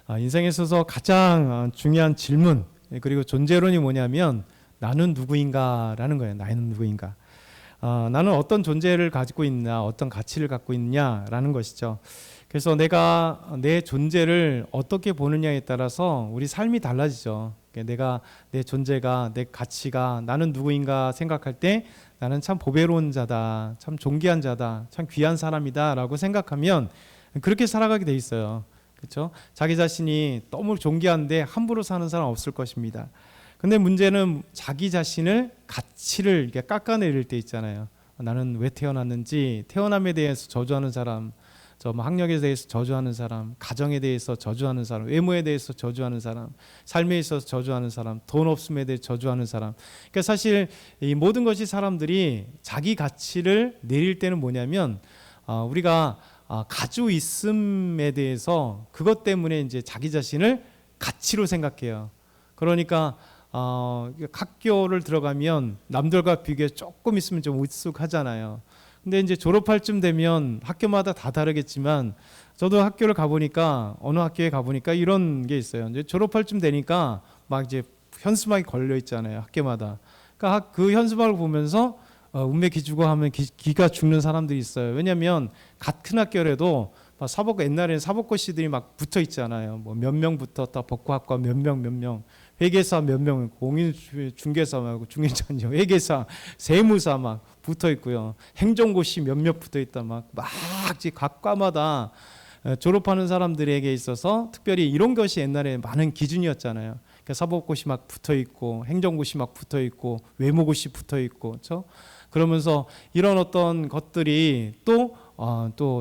인생에 있어서 가장 중요한 질문 그리고 존재론이 뭐냐면 나는 누구인가라는 거예요. 나는 누구인가. 나는 어떤 존재를 가지고 있냐, 어떤 가치를 갖고 있냐라는 것이죠. 그래서 내가 내 존재를 어떻게 보느냐에 따라서 우리 삶이 달라지죠. 내가 내 존재가, 내 가치가 나는 누구인가 생각할 때 나는 참 보배로운 자다, 참 존귀한 자다, 참 귀한 사람이다라고 생각하면 그렇게 살아가게 돼 있어요. 그렇죠? 자기 자신이 너무 존귀한데 함부로 사는 사람 없을 것입니다. 근데 문제는 자기 자신을 가치를 이렇게 깎아내릴 때 있잖아요. 나는 왜 태어났는지, 태어남에 대해서 저주하는 사람, 학력에 대해서 저주하는 사람, 가정에 대해서 저주하는 사람, 외모에 대해서 저주하는 사람, 삶에 있어서 저주하는 사람, 돈 없음에 대해 저주하는 사람. 그러니까 사실 이 모든 것이 사람들이 자기 가치를 내릴 때는 뭐냐면 우리가 가지고 있음에 대해서 그것 때문에 이제 자기 자신을 가치로 생각해요. 그러니까 학교를 들어가면 남들과 비교해 조금 있으면 좀 으쓱하잖아요. 근데 이제 졸업할 쯤 되면 학교마다 다 다르겠지만 저도 학교를 가보니까 어느 학교에 가보니까 이런 게 있어요. 이제 졸업할 쯤 되니까 막 이제 현수막이 걸려 있잖아요. 학교마다. 그러니까 그 현수막을 보면서 운매 기주고 하면 기가 죽는 사람들이 있어요. 왜냐하면 같은 학교라도 옛날에는 사법고시들이 막 붙어 있잖아요. 뭐 몇 명 붙었다, 법과학과 몇 명, 회계사 몇 명, 공인중개사, 중개사죠, 회계사, 세무사 막 붙어 있고요. 행정고시 몇몇 붙어 있다 막 각 과마다 졸업하는 사람들에게 있어서 특별히 이런 것이 옛날에 많은 기준이었잖아요. 그러니까 사법고시 막 붙어 있고, 행정고시 막 붙어 있고, 외모고시 붙어 있고, 그렇죠? 그러면서 이런 어떤 것들이 또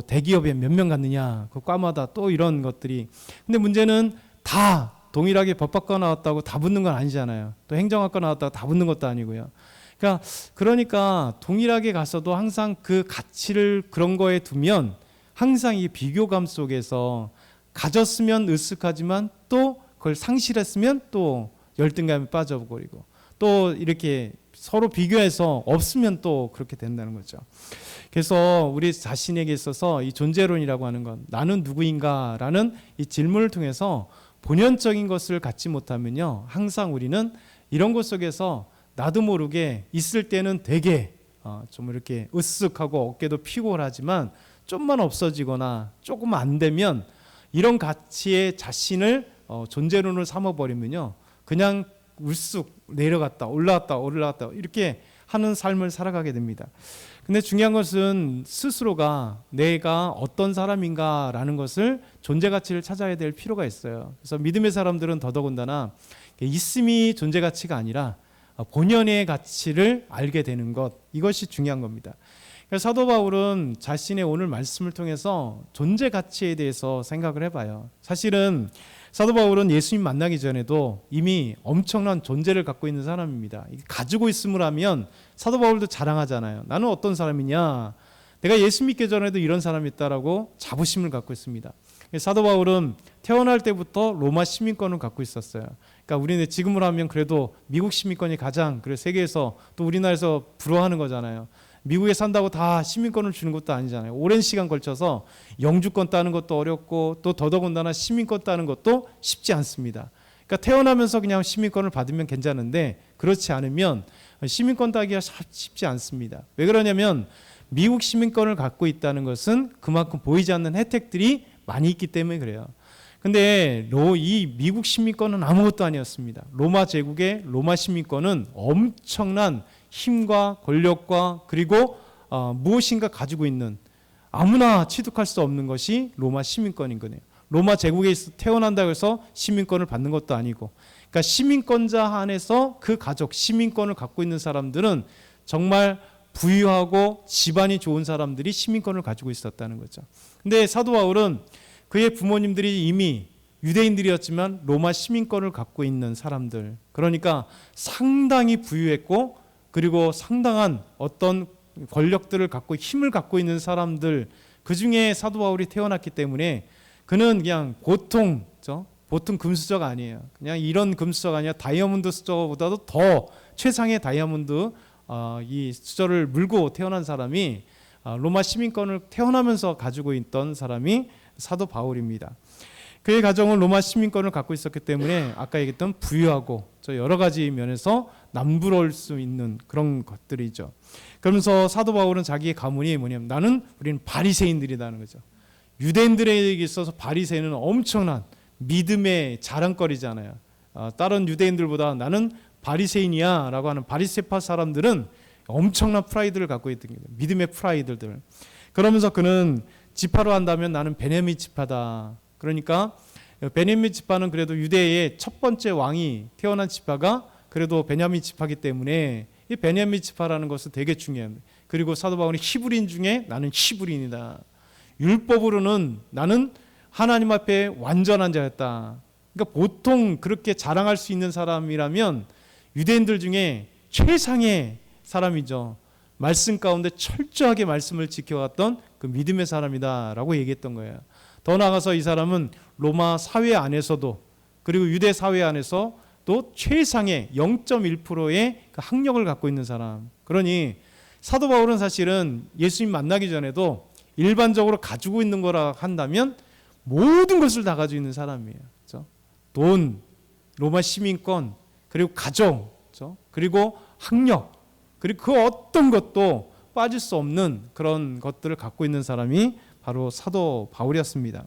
대기업에 몇 명 갔느냐, 그 과마다 또 이런 것들이. 근데 문제는 다 동일하게 법학과 나왔다고 다 붙는 건 아니잖아요. 또 행정학과 나왔다고 다 붙는 것도 아니고요. 그러니까 동일하게 가서도 항상 그 가치를 그런 거에 두면 항상 이 비교감 속에서 가졌으면 으쓱하지만 또 그걸 상실했으면 또 열등감에 빠져버리고 또 이렇게 서로 비교해서 없으면 또 그렇게 된다는 거죠. 그래서 우리 자신에게 있어서 이 존재론이라고 하는 건 나는 누구인가라는 이 질문을 통해서 본연적인 것을 갖지 못하면요, 항상 우리는 이런 것 속에서 나도 모르게 있을 때는 되게 좀 이렇게 으쓱하고 어깨도 피곤하지만 좀만 없어지거나 조금 안 되면 이런 가치의 자신을 존재론을 삼아버리면요, 그냥 울쑥 내려갔다 올라갔다 이렇게 하는 삶을 살아가게 됩니다. 근데 중요한 것은 스스로가 내가 어떤 사람인가라는 것을 존재 가치를 찾아야 될 필요가 있어요. 그래서 믿음의 사람들은 더더군다나 있음이 존재 가치가 아니라 본연의 가치를 알게 되는 것, 이것이 중요한 겁니다. 그래서 사도 바울은 자신의 오늘 말씀을 통해서 존재 가치에 대해서 생각을 해봐요. 사실은 사도 바울은 예수님 만나기 전에도 이미 엄청난 존재를 갖고 있는 사람입니다. 가지고 있음을 하면 사도 바울도 자랑하잖아요. 나는 어떤 사람이냐, 내가 예수 믿기 전에도 이런 사람이 있다라고 자부심을 갖고 있습니다. 사도 바울은 태어날 때부터 로마 시민권을 갖고 있었어요. 그러니까 우리는 지금으로 하면 그래도 미국 시민권이 가장 세계에서 또 우리나라에서 부러워하는 거잖아요. 미국에 산다고 다 시민권을 주는 것도 아니잖아요. 오랜 시간 걸쳐서 영주권 따는 것도 어렵고 또 더더군다나 시민권 따는 것도 쉽지 않습니다. 그러니까 태어나면서 그냥 시민권을 받으면 괜찮은데 그렇지 않으면 시민권 따기가 쉽지 않습니다. 왜 그러냐면 미국 시민권을 갖고 있다는 것은 그만큼 보이지 않는 혜택들이 많이 있기 때문에 그래요. 근데 이 미국 시민권은 아무것도 아니었습니다. 로마 제국의 로마 시민권은 엄청난 힘과 권력과 그리고 무엇인가 가지고 있는, 아무나 취득할 수 없는 것이 로마 시민권인 거네요. 로마 제국에 태어난다고 해서 시민권을 받는 것도 아니고, 그러니까 시민권자 안에서 그 가족, 시민권을 갖고 있는 사람들은 정말 부유하고 집안이 좋은 사람들이 시민권을 가지고 있었다는 거죠. 근데 사도 바울은 그의 부모님들이 이미 유대인들이었지만 로마 시민권을 갖고 있는 사람들, 그러니까 상당히 부유했고 그리고 상당한 어떤 권력들을 갖고 힘을 갖고 있는 사람들, 그 중에 사도 바울이 태어났기 때문에 그는 그냥 보통 금수저가 아니에요. 그냥 이런 금수저가 아니라 다이아몬드 수저보다도 더 최상의 다이아몬드 이 수저를 물고 태어난 사람이 로마 시민권을 태어나면서 가지고 있던 사람이 사도 바울입니다. 그의 가정은 로마 시민권을 갖고 있었기 때문에 아까 얘기했던 부유하고 저 여러 가지 면에서 남부러울 수 있는 그런 것들이죠. 그러면서 사도 바울은 자기의 가문이 뭐냐면 우리는 바리새인들이라는 거죠. 유대인들에게 있어서 바리새인은 엄청난 믿음의 자랑거리잖아요. 다른 유대인들보다 나는 바리새인이야 라고 하는 바리새파 사람들은 엄청난 프라이드를 갖고 있던 거예요. 믿음의 프라이드들. 그러면서 그는 지파로 한다면 나는 베냐민 지파다. 그러니까 베냐민 지파는 그래도 유대의 첫 번째 왕이 태어난 지파가 그래도 베냐민 지파이기 때문에 이 베냐민 지파라는 것은 되게 중요합니다. 그리고 사도 바울이 히브리인 중에 나는 히브리인이다. 율법으로는 나는 하나님 앞에 완전한 자였다. 그러니까 보통 그렇게 자랑할 수 있는 사람이라면 유대인들 중에 최상의 사람이죠. 말씀 가운데 철저하게 말씀을 지켜갔던 그 믿음의 사람이다라고 얘기했던 거예요. 더 나아가서 이 사람은 로마 사회 안에서도 그리고 유대 사회 안에서 또 최상의 0.1%의 그 학력을 갖고 있는 사람. 그러니 사도 바울은 사실은 예수님 만나기 전에도 일반적으로 가지고 있는 거라 한다면 모든 것을 다 가지고 있는 사람이에요. 그렇죠? 돈, 로마 시민권, 그리고 가정, 그렇죠? 그리고 학력, 그리고 그 어떤 것도 빠질 수 없는 그런 것들을 갖고 있는 사람이 바로 사도 바울이었습니다.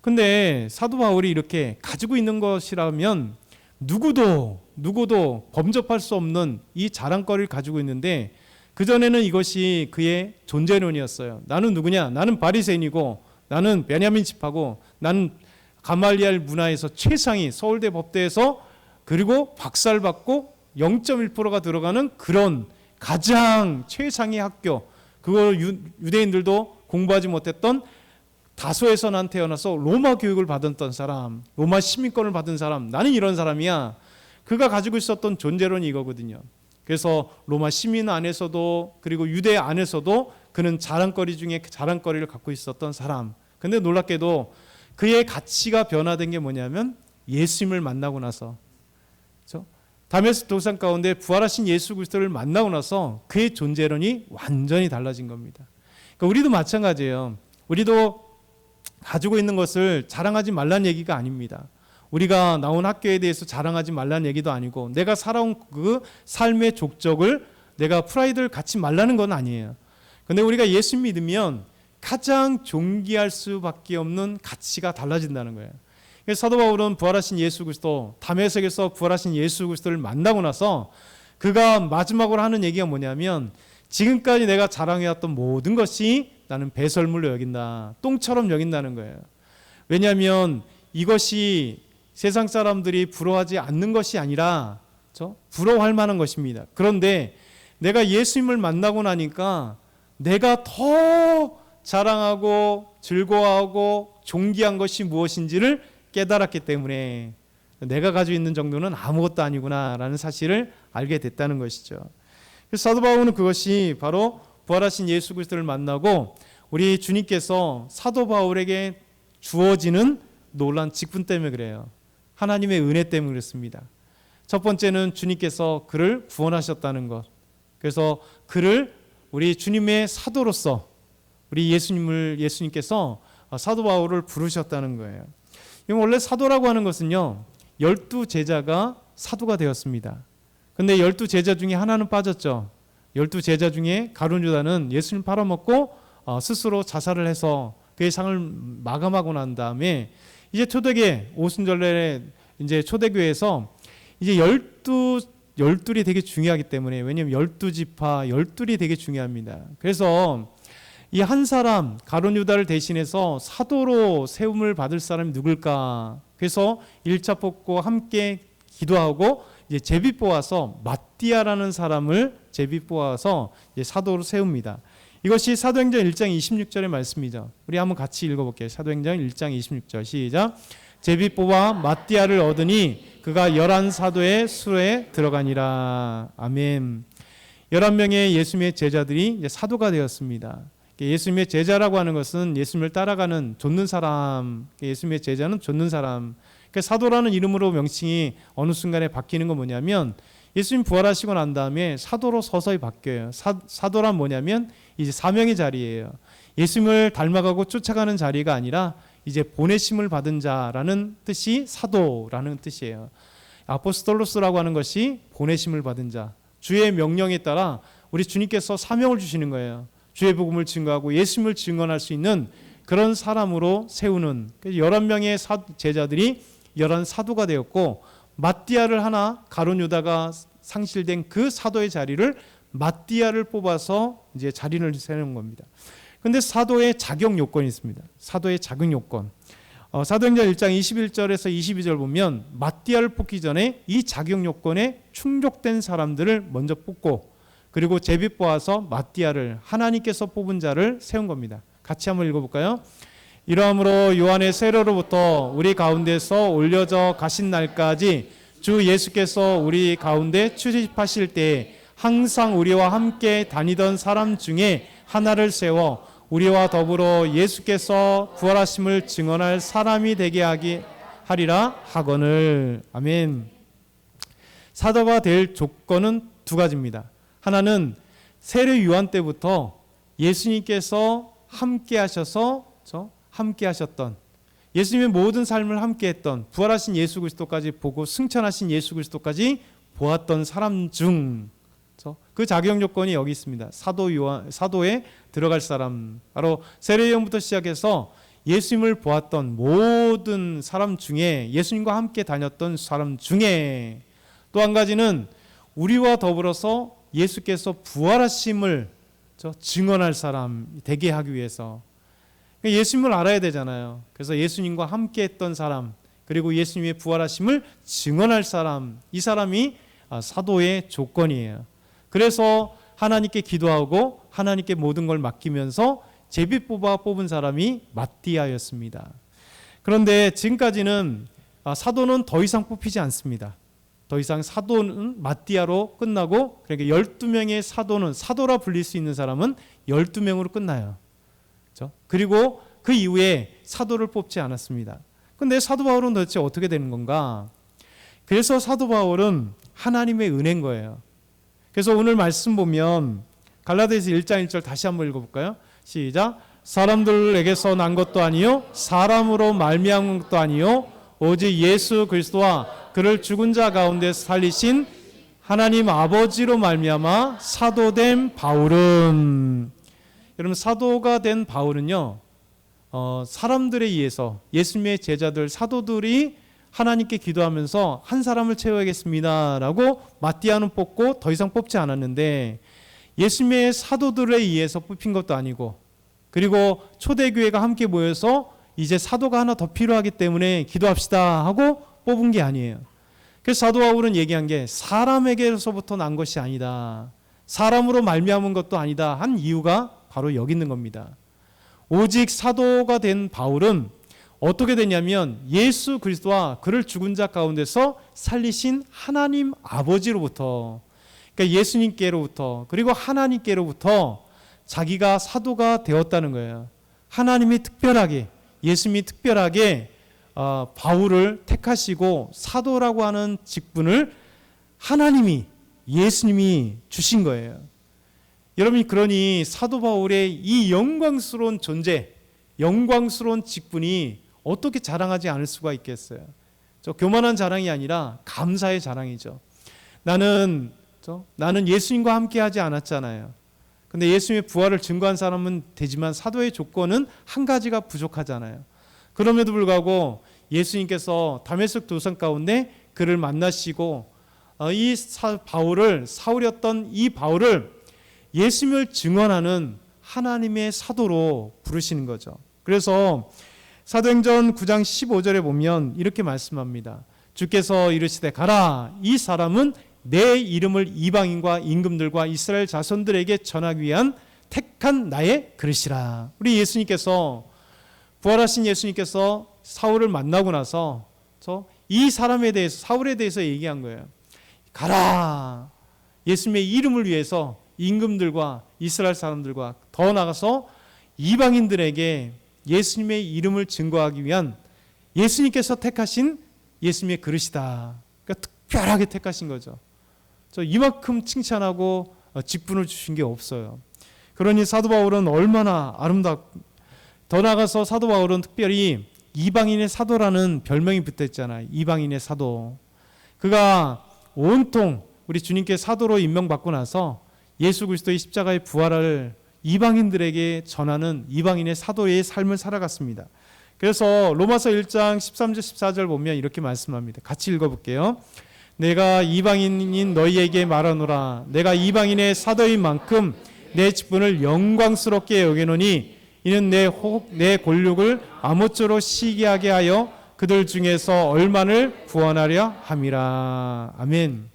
근데 사도 바울이 이렇게 가지고 있는 것이라면 누구도 범접할 수 없는 이 자랑거리를 가지고 있는데 그전에는 이것이 그의 존재론이었어요. 나는 누구냐? 나는 바리새인이고 나는 베냐민 지파고 나는 가말리엘 문화에서 최상위 서울대 법대에서 그리고 박사를 받고 0.1%가 들어가는 그런 가장 최상위 학교, 그걸 유대인들도 공부하지 못했던 다소에서 난 태어나서 로마 교육을 받았던 사람, 로마 시민권을 받은 사람, 나는 이런 사람이야. 그가 가지고 있었던 존재론이 이거거든요. 그래서 로마 시민 안에서도 그리고 유대 안에서도 그는 자랑거리 중에 자랑거리를 갖고 있었던 사람. 근데 놀랍게도 그의 가치가 변화된 게 뭐냐면 예수님을 만나고 나서, 그렇죠? 다메스크 도상 가운데 부활하신 예수 그리스도를 만나고 나서 그의 존재론이 완전히 달라진 겁니다. 그러니까 우리도 마찬가지예요. 우리도 가지고 있는 것을 자랑하지 말라는 얘기가 아닙니다. 우리가 나온 학교에 대해서 자랑하지 말라는 얘기도 아니고 내가 살아온 그 삶의 족적을 내가 프라이드를 갖지 말라는 건 아니에요. 근데 우리가 예수 믿으면 가장 존귀할 수밖에 없는 가치가 달라진다는 거예요. 그래서 사도 바울은 부활하신 예수 그리스도, 다메섹에서 부활하신 예수 그리스도를 만나고 나서 그가 마지막으로 하는 얘기가 뭐냐면 지금까지 내가 자랑해왔던 모든 것이 나는 배설물로 여긴다. 똥처럼 여긴다는 거예요. 왜냐하면 이것이 세상 사람들이 부러워하지 않는 것이 아니라 부러워할 만한 것입니다. 그런데 내가 예수님을 만나고 나니까 내가 더 자랑하고 즐거워하고 존귀한 것이 무엇인지를 깨달았기 때문에 내가 가지고 있는 정도는 아무것도 아니구나라는 사실을 알게 됐다는 것이죠. 그래서 사도 바울은 그것이 바로 부활하신 예수 그리스도를 만나고 우리 주님께서 사도 바울에게 주어지는 놀라운 직분 때문에 그래요. 하나님의 은혜 때문에 그렇습니다. 첫 번째는 주님께서 그를 구원하셨다는 것. 그래서 그를 우리 주님의 사도로서 우리 예수님께서 사도 바울을 부르셨다는 거예요. 원래 사도라고 하는 것은요 12제자가 사도가 되었습니다. 근데 12제자 중에 하나는 빠졌죠. 12제자 중에 가룟 유다는 예수님 팔아먹고 스스로 자살을 해서 그의 상을 마감하고 난 다음에 이제 초대교회 오순절날에 이제 초대교회에서 이제 열둘이 되게 중요하기 때문에, 왜냐하면 12지파 열둘이 되게 중요합니다. 그래서 이 한 사람 가룟 유다를 대신해서 사도로 세움을 받을 사람이 누굴까? 그래서 1차 뽑고 함께 기도하고 이제 제비 뽑아서 마띠아라는 사람을 제비 뽑아서 이제 사도로 세웁니다. 이것이 사도행전 1장 26절의 말씀이죠. 우리 한번 같이 읽어볼게요. 사도행전 1장 26절 시작. 제비 뽑아 마띠아를 얻으니 그가 11사도의 수에 들어가니라. 아멘. 11명의 예수님의 제자들이 이제 사도가 되었습니다. 예수님의 제자라고 하는 것은 예수님을 따라가는 좇는 사람, 예수님의 제자는 좇는 사람. 그러니까 사도라는 이름으로 명칭이 어느 순간에 바뀌는 건 뭐냐면 예수님 부활하시고 난 다음에 사도로 서서히 바뀌어요. 사도란 뭐냐면 이제 사명의 자리예요. 예수님을 닮아가고 쫓아가는 자리가 아니라 이제 보내심을 받은 자라는 뜻이 사도라는 뜻이에요. 아포스톨로스라고 하는 것이 보내심을 받은 자, 주의 명령에 따라 우리 주님께서 사명을 주시는 거예요. 주의 복음을 증거하고 예수님을 증언할 수 있는 그런 사람으로 세우는 11명의 제자들이 11사도가 되었고, 마띠아를 하나 가룟 유다가 상실된 그 사도의 자리를 마띠아를 뽑아서 이제 자리를 세우는 겁니다. 근데 사도의 자격 요건이 있습니다. 사도의 자격 요건. 사도행전 1장 21절에서 22절 보면 마띠아를 뽑기 전에 이 자격 요건에 충족된 사람들을 먼저 뽑고, 그리고 제비 뽑아서 마띠아를, 하나님께서 뽑은 자를 세운 겁니다. 같이 한번 읽어볼까요? 이러함으로 요한의 세례로부터 우리 가운데서 올려져 가신 날까지 주 예수께서 우리 가운데 출입하실 때에 항상 우리와 함께 다니던 사람 중에 하나를 세워 우리와 더불어 예수께서 부활하심을 증언할 사람이 되게 하리라 하거늘. 아멘. 사도가 될 조건은 두 가지입니다. 하나는 세례 요한 때부터 예수님께서 함께 하셔서 함께 하셨던, 예수님의 모든 삶을 함께 했던, 부활하신 예수 그리스도까지 보고 승천하신 예수 그리스도까지 보았던 사람 중 그 자격 요건이 여기 있습니다. 사도에 들어갈 사람, 바로 세례요한부터 시작해서 예수님을 보았던 모든 사람 중에, 예수님과 함께 다녔던 사람 중에, 또 한 가지는 우리와 더불어서 예수께서 부활하심을 증언할 사람 되게 하기 위해서, 예수님을 알아야 되잖아요. 그래서 예수님과 함께 했던 사람, 그리고 예수님의 부활하심을 증언할 사람, 이 사람이 사도의 조건이에요. 그래서 하나님께 기도하고 하나님께 모든 걸 맡기면서 제비 뽑아 뽑은 사람이 마띠아였습니다. 그런데 지금까지는 사도는 더 이상 뽑히지 않습니다. 더 이상 사도는 마띠아로 끝나고, 그러니까 12명의 사도는, 사도라 불릴 수 있는 사람은 12명으로 끝나요. 그렇죠? 그리고 그 이후에 사도를 뽑지 않았습니다. 그런데 사도 바울은 도대체 어떻게 되는 건가? 그래서 사도 바울은 하나님의 은혜인 거예요. 그래서 오늘 말씀 보면 갈라디아서 1장 1절 다시 한번 읽어볼까요? 시작. 사람들에게서 난 것도 아니요 사람으로 말미암은 것도 아니요 오직 예수 그리스도와 그를 죽은 자 가운데 살리신 하나님 아버지로 말미암아 사도된 바울은, 여러분 사도가 된 바울은요, 사람들에 의해서, 예수님의 제자들 사도들이 하나님께 기도하면서 한 사람을 채워야겠습니다 라고 마띠아는 뽑고 더 이상 뽑지 않았는데, 예수님의 사도들에 의해서 뽑힌 것도 아니고, 그리고 초대교회가 함께 모여서 이제 사도가 하나 더 필요하기 때문에 기도합시다 하고 뽑은 게 아니에요. 그래서 사도 바울은 얘기한 게 사람에게서부터 난 것이 아니다, 사람으로 말미암은 것도 아니다 한 이유가 바로 여기 있는 겁니다. 오직 사도가 된 바울은 어떻게 되냐면 예수 그리스도와 그를 죽은 자 가운데서 살리신 하나님 아버지로부터, 그러니까 예수님께로부터, 그리고 하나님께로부터 자기가 사도가 되었다는 거예요. 하나님이 특별하게, 예수님이 특별하게 바울을 택하시고 사도라고 하는 직분을 하나님이, 예수님이 주신 거예요. 여러분이 그러니 사도 바울의 이 영광스러운 존재, 영광스러운 직분이 어떻게 자랑하지 않을 수가 있겠어요? 교만한 자랑이 아니라 감사의 자랑이죠. 나는 예수님과 함께 하지 않았잖아요. 근데 예수님의 부활을 증거한 사람은 되지만 사도의 조건은 한 가지가 부족하잖아요. 그럼에도 불구하고 예수님께서 다메섹 도성 가운데 그를 만나시고 사울이었던 이 바울을 예수님을 증언하는 하나님의 사도로 부르시는 거죠. 그래서 사도행전 9장 15절에 보면 이렇게 말씀합니다. 주께서 이르시되 가라, 이 사람은 내 이름을 이방인과 임금들과 이스라엘 자손들에게 전하기 위한 택한 나의 그릇이라. 우리 예수님께서, 부활하신 예수님께서 사울을 만나고 나서 이 사람에 대해서, 사울에 대해서 얘기한 거예요. 가라, 예수님의 이름을 위해서 임금들과 이스라엘 사람들과 더 나아가서 이방인들에게 예수님의 이름을 증거하기 위한 예수님께서 택하신 예수님의 그릇이다. 그러니까 특별하게 택하신 거죠. 이만큼 칭찬하고 직분을 주신 게 없어요. 그러니 사도 바울은 얼마나 더 나아가서 사도 바울은 특별히 이방인의 사도라는 별명이 붙어있잖아요. 이방인의 사도. 그가 온통 우리 주님께 사도로 임명받고 나서 예수 그리스도의 십자가의 부활을 이방인들에게 전하는 이방인의 사도의 삶을 살아갔습니다. 그래서 로마서 1장 13절 14절 보면 이렇게 말씀합니다. 같이 읽어볼게요. 내가 이방인인 너희에게 말하노라. 내가 이방인의 사도인 만큼 내 직분을 영광스럽게 여기노니 이는 내 골육을 아무쪼록 시기하게 하여 그들 중에서 얼마를 구원하려 함이라. 아멘.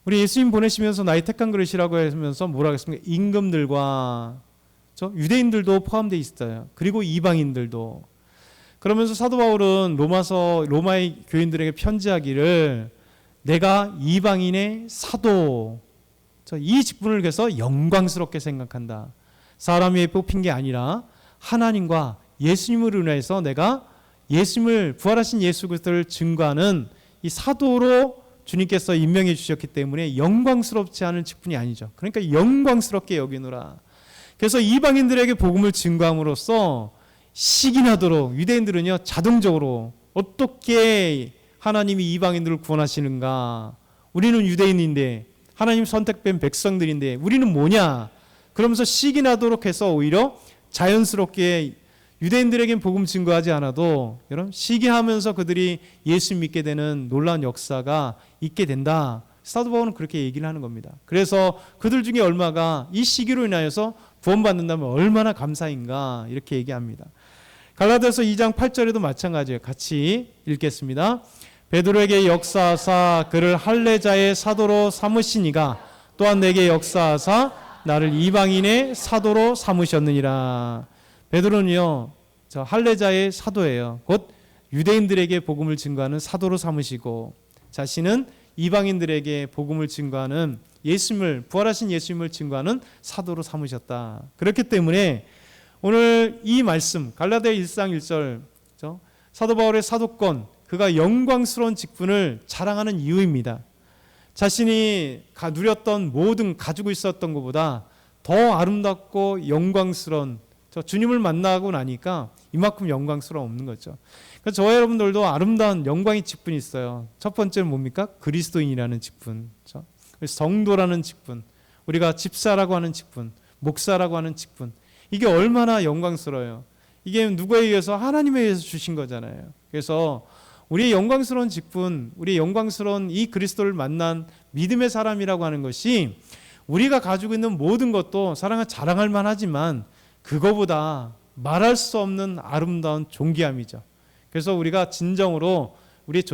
우리 예수님 보내시면서 나의 택한 그릇이라고 하면서 뭐라고 했습니까? 임금들과 유대인들도 포함되어 있어요. 그리고 이방인들도. 그러면서 사도 바울은 로마의 교인들에게 편지하기를 내가 이방인의 사도, 이 직분을 그래서 영광스럽게 생각한다. 사람이 뽑힌 게 아니라 하나님과 예수님을 인해서 내가 예수님을 부활하신 예수 그리스도를 증거하는 이 사도로 주님께서 임명해 주셨기 때문에 영광스럽지 않은 직분이 아니죠. 그러니까 영광스럽게 여기노라. 그래서 이방인들에게 복음을 증거함으로써 시기나도록 유대인들은요 자동적으로 어떻게 하나님이 이방인들을 구원하시는가? 우리는 유대인인데 하나님 선택된 백성들인데 우리는 뭐냐? 그러면서 시기나도록 해서 오히려 자연스럽게 유대인들에겐 복음 증거하지 않아도 여러분 시기하면서 그들이 예수 믿게 되는 놀라운 역사가 있게 된다. 사도 바울은 그렇게 얘기를 하는 겁니다. 그래서 그들 중에 얼마가 이 시기로 인하여서 구원받는다면 얼마나 감사인가 이렇게 얘기합니다. 갈라디아서 2장 8절에도 마찬가지예요. 같이 읽겠습니다. 베드로에게 역사하사 그를 할례자의 사도로 삼으시니가 또한 내게 역사하사 나를 이방인의 사도로 삼으셨느니라. 베드로는요 저 할례자의 사도예요. 곧 유대인들에게 복음을 증거하는 사도로 삼으시고 자신은 이방인들에게 복음을 증거하는 예수님을 부활하신 예수님을 증거하는 사도로 삼으셨다. 그렇기 때문에 오늘 이 말씀 갈라디아 1장 1절 사도 바울의 사도권 그가 영광스러운 직분을 자랑하는 이유입니다. 자신이 누렸던 모든 가지고 있었던 것보다 더 아름답고 영광스러운 주님을 만나고 나니까 이만큼 영광스러움 없는 거죠. 그래서 저와 여러분들도 아름다운 영광의 직분이 있어요. 첫 번째는 뭡니까? 그리스도인이라는 직분, 성도라는 직분, 우리가 집사라고 하는 직분, 목사라고 하는 직분. 이게 얼마나 영광스러워요. 이게 누구에 의해서? 하나님에 의해서 주신 거잖아요. 그래서 우리의 영광스러운 직분, 우리의 영광스러운 이 그리스도를 만난 믿음의 사람이라고 하는 것이 우리가 가지고 있는 모든 것도 사랑을 자랑할 만하지만 그거보다 말할 수 없는 아름다운 존귀함이죠. 그래서 우리가 진정으로 우리의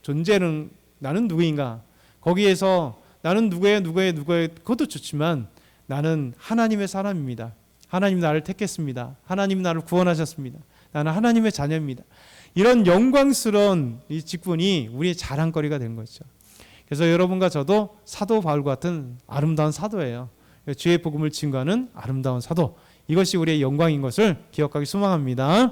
존재는 나는 누구인가? 거기에서 나는 누구의 그것도 좋지만 나는 하나님의 사람입니다. 하나님 나를 택했습니다. 하나님 나를 구원하셨습니다. 나는 하나님의 자녀입니다. 이런 영광스러운 이 직분이 우리의 자랑거리가 된 거죠. 그래서 여러분과 저도 사도 바울 같은 아름다운 사도예요. 주의 복음을 증거하는 아름다운 사도. 이것이 우리의 영광인 것을 기억하기 소망합니다.